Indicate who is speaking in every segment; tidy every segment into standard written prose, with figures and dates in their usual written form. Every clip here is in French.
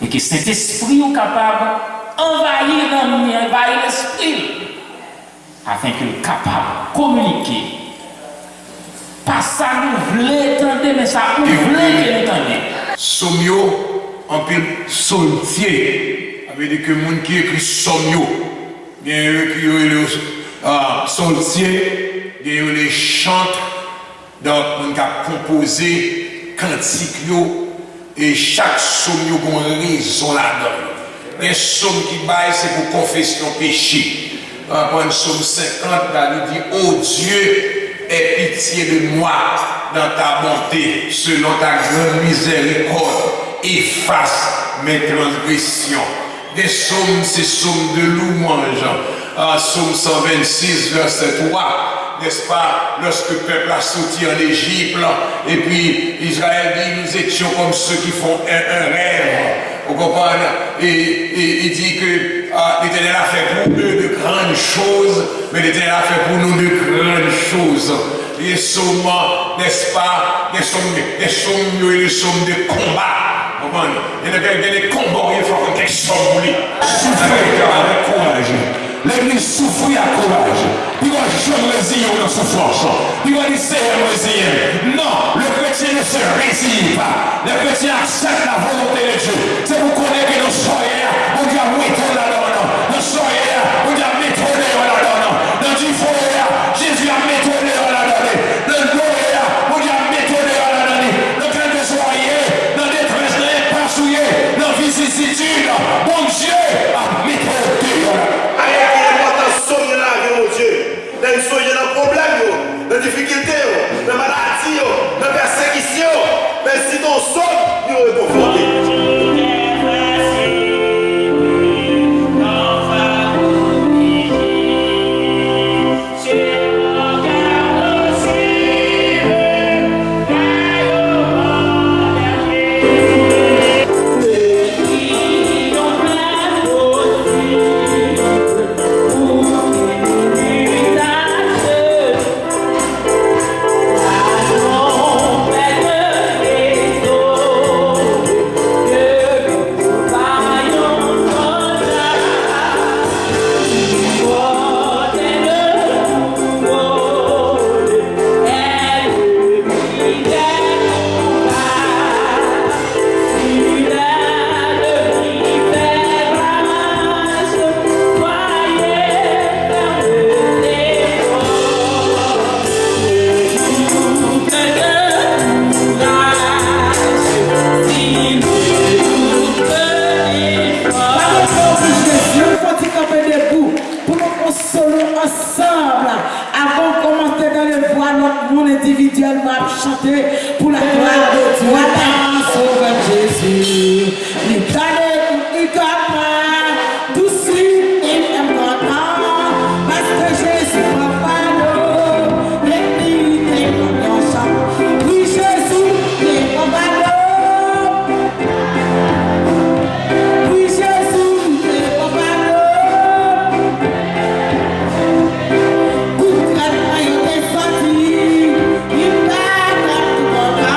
Speaker 1: et que cet esprit est capable d'envahir l'esprit afin qu'il soit capable de communiquer. Pas ça nous voulons entendre, mais ça nous voulons entendre.
Speaker 2: Somio, en pile soltier. Ça veut dire que les gens qui écrit somio, il y a eux qui ont le soltier, il y a eux les chantent, donc on a composé cantique et chaque somio a une raison là-dedans. Les sommes qui baillent, c'est pour confesser nos péchés. Après une somme 50, là, il dit, oh Dieu, aie pitié de moi dans ta bonté, selon ta grande miséricorde, efface mes transgressions. Des sommes, c'est sommes de louange. Somme 126, verset 3, n'est-ce pas? Lorsque le peuple a sorti en Égypte, et puis Israël dit, nous étions comme ceux qui font un rêve. Vous comprenez? Et il dit que l'Éternel a fait pour eux de grandes choses, mais l'Éternel a fait pour nous de grandes choses. Les sommes, n'est-ce pas, des sommes et des sommes de combat. Vous comprenez? Il y a des combats, il faut qu'on ait des sommes pour lui.
Speaker 3: Avec courage. L'église souffre à courage. Il va jamais résigner dans sa force. Il va essayer de résigner. Non, le chrétien ne se résigne pas. Le chrétien accepte la volonté de Dieu. C'est pour qu'on ait que nous soyons, on dit à méthode là, non. Nous soyons, on dit à méthode là, non. Dans du foyer, Jésus a méthode là, non. Dans le foyer, on dit à méthode là, non. Dans le soyer, dans des détresse, dans les passouillés, dans les vicissitudes, mon Dieu a méthode là.
Speaker 4: Dans une soirée, dans le problème, dans la difficulté, dans la maladie, dans la persécution. Mais si ton sort, nous est confronté.
Speaker 5: Individuellement chanter pour la gloire de Dieu. Sauve Jésus. Parce que Jésus papa nous, l'église est mon chant. Oui, Jésus est papa nous. Oui, Jésus est papa nous. Concrètement, il est sorti. Il va dans tout le monde.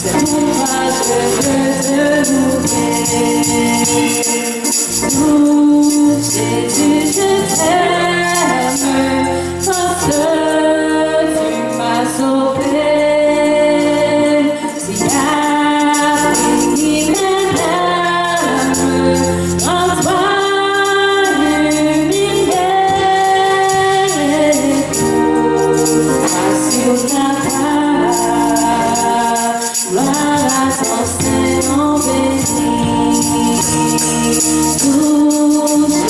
Speaker 5: C'est pourquoi je veux te louer. Jésus, je t'aime parce que tu m'as sauvé. S'il y a pris mes larmes, en toi humilié, sur la gloire à ton Saint-Nom béni.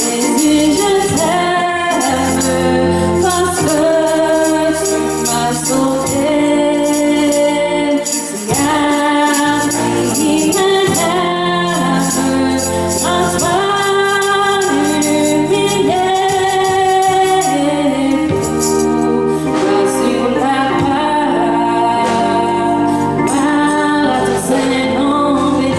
Speaker 5: Jésus, je t'aime parce que tu m'as sauvé. S'il y a pris mes larmes, en toi humilié, sur la gloire à ton Saint-Nom béni.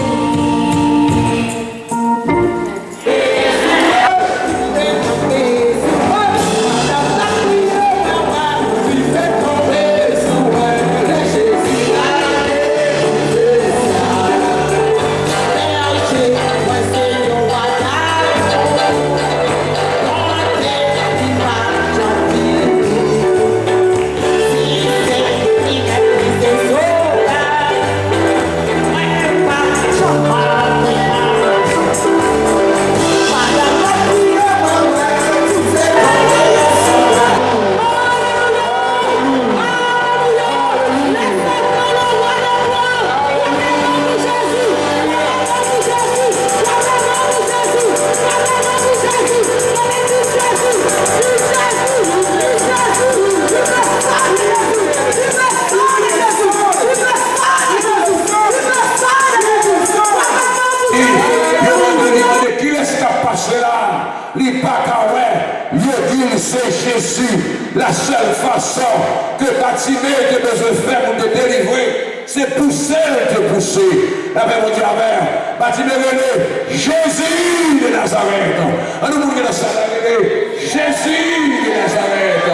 Speaker 3: C'est Jésus, la seule façon que Bartimée a besoin de faire pour te délivrer, c'est pousser, te pousser. La Bible dit amen. Bartimée relève Jésus de Nazareth. Nous nous disons Jésus de Nazareth.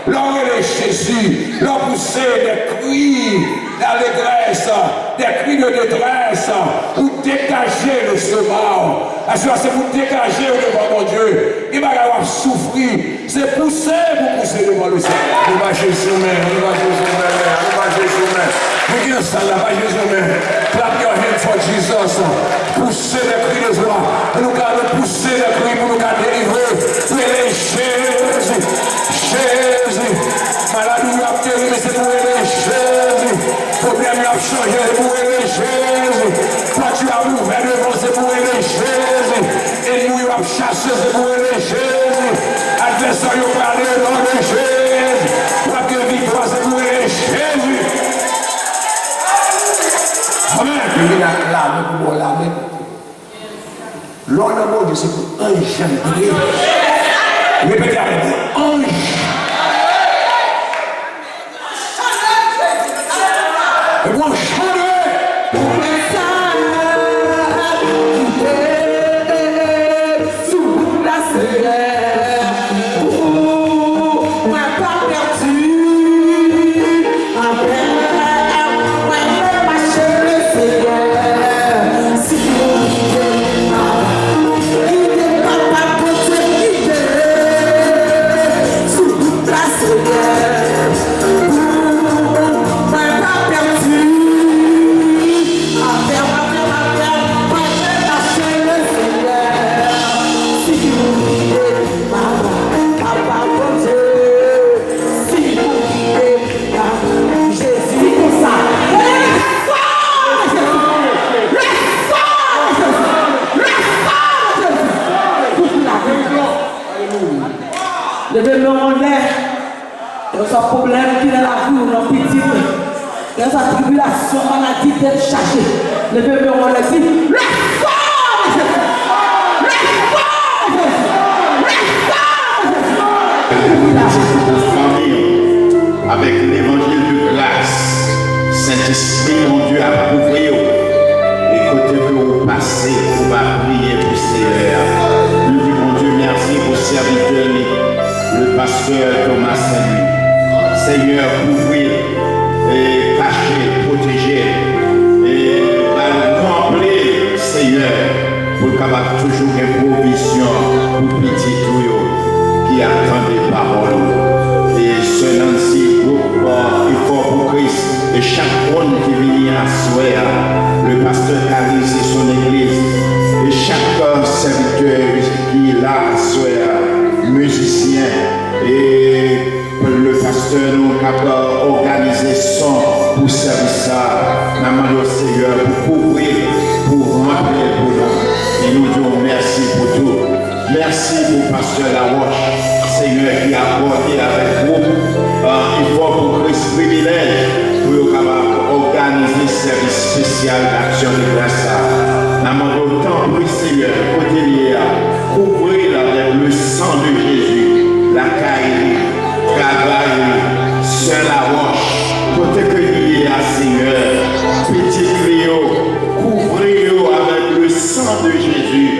Speaker 3: L'on relève Jésus, l'on pousse des cris d'allégresse, des cris de détresse pour dégager le semence. C'est pour dégager devant mon Dieu. Il va y avoir souffrir. C'est pousser pour pousser devant le Seigneur.
Speaker 2: Nous va Jésus, nous va Jésus, nous va Jésus. Nous qui sommes là, va Jésus. Clap your hand for Jesus. Pousser les cris de joie. Nous allons pousser les cris pour nous délivrer. Jésus, Jésus. Maladie a guéri, mais c'est pour Jésus. Problème a changé, c'est pour Jésus. Toi tu as ouvert devant, c'est pour Jésus. Et nous a chassé, c'est pour Jésus. Adversaire, il va aller dans le Jésus. Toi que victoire, c'est pour Jésus. Amen. Il y a l'âme pour l'âme. L'homme de Dieu, c'est pour engendrer. Répétez avec moi. Ange. Et moi,
Speaker 5: le bébé en l'air, il y a un problème qui est dans la vie, dans le petit, il y a une tribulation, maladie d'être chargée. Le bébé en l'air dit,
Speaker 6: avec l'évangile de grâce, Saint-Esprit, mon Dieu, a prouvé. Écoutez que vous passez, vous va prier pour Seigneur. Nous disons, mon Dieu, merci pour serviteur, le pasteur Thomas Saint-Louis. Seigneur, couvrir, et cacher, protéger, et remplir, Seigneur, pour capable toujours une provision pour petit tuyau qui attend des paroles. Et ce Nancy groupe, il faut pour Christ, et chaque monde qui vient à souhait, le pasteur Caris et son église, et chaque serviteur qui est là à souhait, musicien, et le pasteur nous capable d'organiser son pour servir ça. Nous demandons au Seigneur pour couvrir, pour remplir pour nous. Et nous disons merci pour tout. Merci pour pasteur Laroche, Seigneur qui a apporté avec vous. Il faut pour Christ privilège pour organiser un service spécial d'action de grâce. Nous demandons autant pour Seigneur, côté lié à couvrir avec le sang de Jésus, la caille, travail, sur la roche, côté que lié à Seigneur, petit Léo, couvrez-le avec le sang de Jésus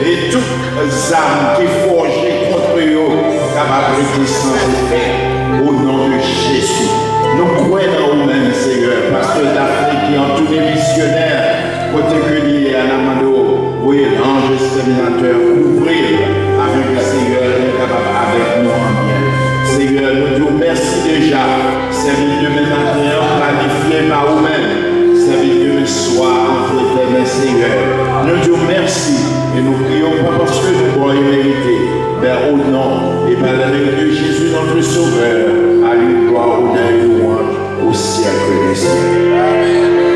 Speaker 6: et toutes les armes qui forgées contre eux, capables de sans effet, au nom de Jésus. Nous croyons en nous-mêmes, Seigneur, parce que l'Afrique qui en tous les missionnaires, côté que lié à l'Amado, oui, l'ange exterminateur, couvrir avec le Seigneur, capable avec nous en bien. Seigneur, nous disons merci déjà. Service de mes matin, planifié par vous-même. Service de mes soirs, entre l'éternel Seigneur. Nous disons merci et nous prions pas parce que nous croyons mériter, mais au nom et par la de Jésus, notre Sauveur, à lui gloire, honneur et louange au siècle des siècles.